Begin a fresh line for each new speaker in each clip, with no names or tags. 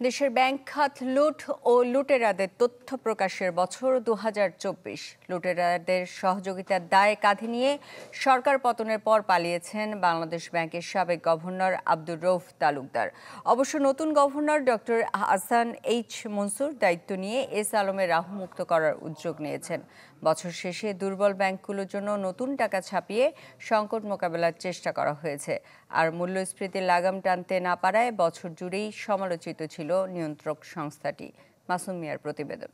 দেশের ব্যাংক খাত লুট ও লুটেরাদের তথ্য প্রকাশের বছর 2024। লুটেরাদের সহযোগিতার দায় কাঁধে নিয়ে সরকার পতনের পর পালিয়েছেন বাংলাদেশ ব্যাংকের সাবেক গভর্নর আব্দুর রউফ তালুকদার। অবশ্য নতুন governor doctor Hasan H Mansur দায়িত্ব নিয়ে এস আলমের রাহুমুক্ত করার উদ্যোগ নিয়েছেন। বছর শেষে দুর্বল ব্যাংকগুলোর জন্য নতুন টাকা ছাপিয়ে সংকট মোকাবেলার চেষ্টা করা হয়েছে। আর মূল্যস্ফীতির লাগাম টানতে না পারায় বছর জুড়েই সমালোচিত ছিল নিয়ন্ত্রক সংস্থাটি। মাসুম মিয়ার প্রতিবেদন।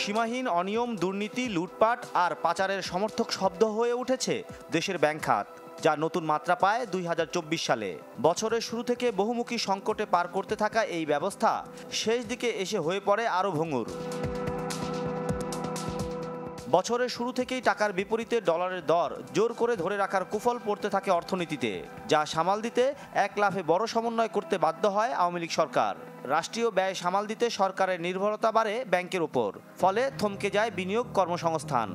সীমাহীন অনিয়ম, দুর্নীতি, লুটপাট আর পাচারের সমর্থক শব্দ হয়ে উঠেছে দেশের ব্যাংক খাত, যা নতুন মাত্রা পায় 2024 সালে। বছরের শুরু থেকে বহুমুখী সংকটে পার করতে থাকা এই ব্যবস্থা শেষ দিকে এসে হয়ে পড়ে আরও ভঙ্গুর। বছরের শুরু থেকেই টাকার বিপরীতে ডলারের দর জোর করে ধরে রাখার কুফল পড়তে থাকে অর্থনীতিতে, যা সামাল দিতে এক লাফে বড় সমন্বয় করতে বাধ্য হয় আওয়ামী লীগ সরকার। রাষ্ট্রীয় ব্যয় সামাল দিতে সরকারের নির্ভরতা বাড়ে ব্যাংকের উপর, ফলে থমকে যায় বিনিয়োগ, কর্মসংস্থান।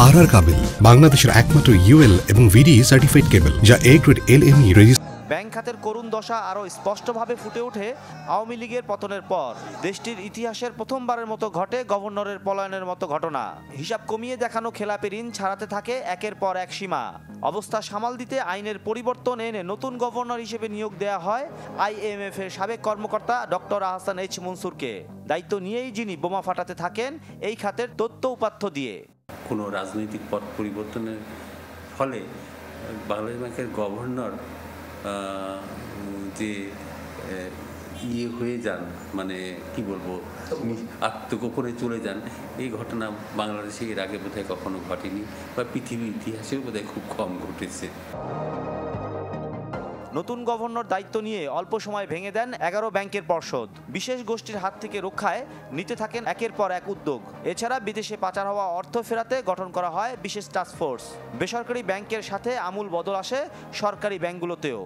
আর কাবেল বাংলাদেশের একমাত্র ইউএল এবং ভিডি সার্টিফাইড কেবল, যা A grade LME registration.
Bank খাতের করুণ দশা আরও স্পষ্টভাবে ফুটে ওঠে আওয়ামী লীগের পতনের পর। দেশটির ইতিহাসের প্রথমবারের মতো ঘটে গভর্নরের পলায়নের মতো ঘটনা। হিসাব কমিয়ে দেখানো খেলাপি ঋণ ছাড়াতে থাকে একের পর এক সীমা। অবস্থা সামাল দিতে আইনের পরিবর্তন এনে নতুন গভর্নর হিসেবে নিয়োগ দেওয়া হয় IMF এর সাবেক কর্মকর্তা ডক্টর হাসান এইচ মনসুরকে। দায়িত্ব নিয়েই যিনি বোমা ফাটাতে থাকেন এই খাতের তথ্য উপাত্ত দিয়ে।
কোনো রাজনৈতিক পথ পরিবর্তনের ফলে বাংলাদেশ ব্যাংকের গভর্নর যে হয়ে যান, মানে কি বলবো, আত্মগোপনে চলে যান, এই ঘটনা বাংলাদেশে এর আগে বোধহয় কখনো ঘটেনি, বা পৃথিবীর ইতিহাসেও বোধহয় খুব কম ঘটেছে।
নতুন গভর্নর দায়িত্ব নিয়ে অল্প সময় ভেঙে দেন 11 ব্যাংকের পর্ষদ। বিশেষ গোষ্ঠীর হাত থেকে রক্ষায় নিতে থাকেন একের পর এক উদ্যোগ। এছাড়া বিদেশে পাচার হওয়া অর্থ ফেরাতে গঠন করা হয় বিশেষ টাস্কফোর্স। বেসরকারি ব্যাংকের সাথে আমূল বদল আসে সরকারি ব্যাংকগুলোতেও।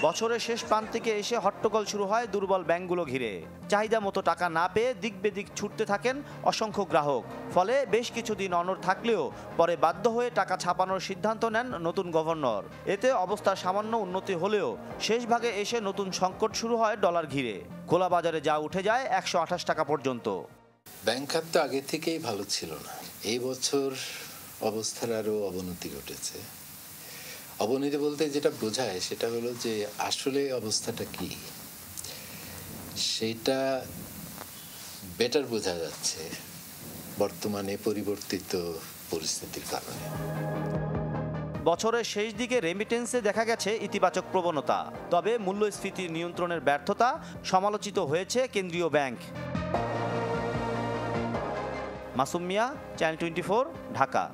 বছরের শেষ প্রান্তিকে এসে হট্টগোল শুরু হয় দুর্বল ব্যাংকগুলো ঘিরে। চাহিদা মতো টাকা না পেয়ে দিক বেদিক ছুটতে থাকেন অসংখ্য গ্রাহক। ফলে বেশ কিছুদিন অনড় থাকলেও পরে বাধ্য হয়ে টাকা ছাপানোর সিদ্ধান্ত নেন নতুন গভর্নর। এতে অবস্থার সামান্য উন্নতি হলেও শেষ ভাগে এসে নতুন সংকট শুরু হয় ডলার ঘিরে। খোলা বাজারে যা উঠে যায় 128 টাকা পর্যন্ত।
ব্যাংক খাত তো আগে থেকেই ভালো ছিল না। এই বছর অবস্থার আরও অবনতি ঘটেছে। অবনতি বলতে যেটা বোঝায় সেটা হলো যে আসলে অবস্থাটা কি, সেটা বেটার বোঝা যাচ্ছে বর্তমানে পরিবর্তিত পরিস্থিতির কারণে।
বছরের শেষ দিকে রেমিটেন্সে দেখা গেছে ইতিবাচক প্রবণতা, তবে মূল্যস্ফীতি নিয়ন্ত্রণের ব্যর্থতা সমালোচিত হয়েছে কেন্দ্রীয় ব্যাংক। মাসুম মিয়া, চ্যানেল 24, ঢাকা।